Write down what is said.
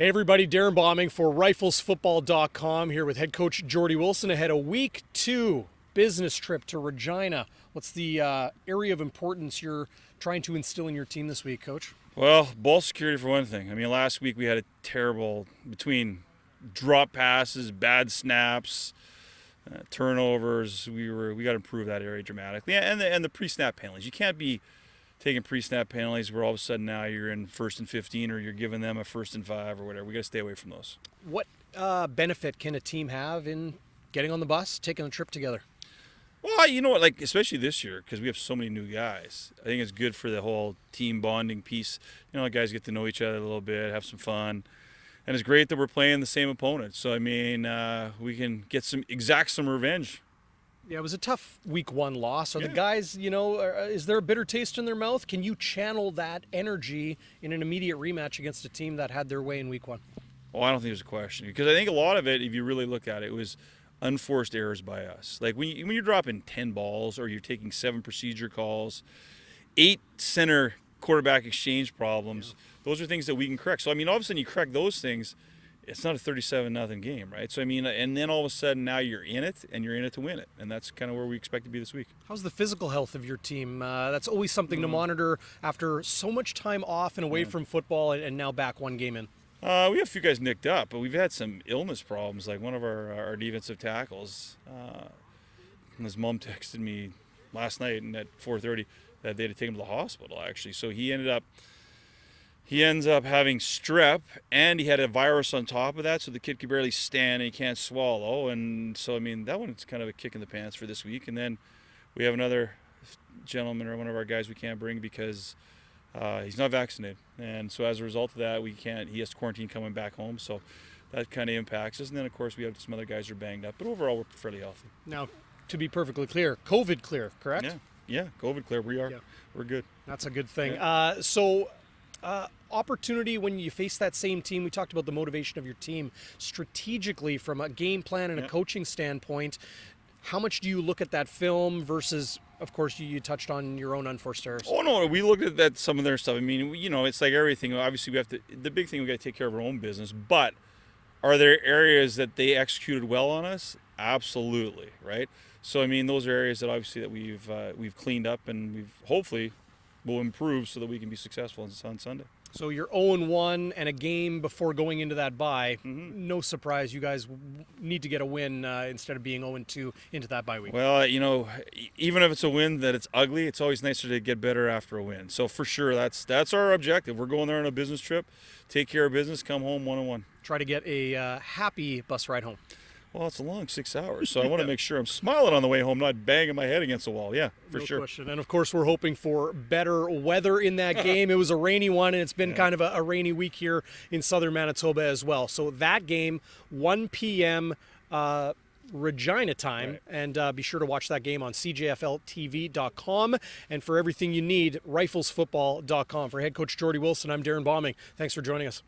Hey everybody, Darrin Bauming for riflesfootball.com here with head coach Geordie Wilson ahead of week 2 business trip to Regina. What's the area of importance you're trying to instill in your team this week, Coach? Well, ball security for one thing. I mean, last week we had a terrible, between drop passes, bad snaps, turnovers. We got to improve that area dramatically, and the pre-snap penalties. You can't be taking pre-snap penalties where all of a sudden now you're in 1st and 15 or you're giving them a 1st and 5 or whatever. We got to stay away from those. What benefit can a team have in getting on the bus, taking a trip together? Well, you know what, like especially this year because we have so many new guys. I think it's good for the whole team bonding piece. You know, guys get to know each other a little bit, have some fun. And it's great that we're playing the same opponent. So, I mean, we can exact some revenge. Yeah, it was a tough week 1 loss. Are the Yeah. guys, is there a bitter taste in their mouth? Can you channel that energy in an immediate rematch against a team that had their way in week 1? Oh, I don't think there's a question. Because I think a lot of it, if you really look at it, was unforced errors by us. Like when you're dropping 10 balls or you're taking 7 procedure calls, 8 center quarterback exchange problems, those are things that we can correct. So, I mean, all of a sudden you correct those things, it's not a 37-0 game, right? So, I mean, and then all of a sudden now you're in it, and you're in it to win it. And that's kind of where we expect to be this week. How's the physical health of your team? That's always something to monitor after so much time off and away from football and now back 1 game in. We have a few guys nicked up, but we've had some illness problems. Like one of our defensive tackles, his mom texted me last night and at 4:30 that they had to take him to the hospital, actually. So he ends up having strep, and he had a virus on top of that, so the kid could barely stand and he can't swallow. And so, I mean, that one's kind of a kick in the pants for this week. And then we have another gentleman or one of our guys we can't bring because he's not vaccinated. And so as a result of that, he has to quarantine coming back home. So that kind of impacts us. And then, of course, we have some other guys who are banged up. But overall, we're fairly healthy. Now, to be perfectly clear, COVID clear, correct? Yeah, COVID clear. We are. Yeah. We're good. That's a good thing. Yeah. Opportunity when you face that same team, we talked about the motivation of your team strategically from a game plan and a coaching standpoint. How much do you look at that film versus, of course, you touched on your own unforced errors? Oh, no, we looked at that, some of their stuff. I mean, it's like everything. Obviously, the big thing, we got to take care of our own business. But are there areas that they executed well on us? Absolutely, right? So, I mean, those are areas that obviously that we've cleaned up and hopefully will improve so that we can be successful on Sunday. So you're 0-1 and a game before going into that bye. No surprise, you guys need to get a win instead of being 0-2 into that bye week. Well, even if it's a win that it's ugly, it's always nicer to get better after a win. So for sure, that's our objective. We're going there on a business trip, take care of business, come home 1-1. Try to get a happy bus ride home. Well, it's a long 6 hours, so I want to make sure I'm smiling on the way home, not banging my head against the wall. Yeah, for sure. No question. And, of course, we're hoping for better weather in that game. It was a rainy one, and it's been kind of a rainy week here in southern Manitoba as well. So that game, 1 p.m. Regina time, and be sure to watch that game on cjfltv.com. And for everything you need, riflesfootball.com. For head coach Geordie Wilson, I'm Darrin Bauming. Thanks for joining us.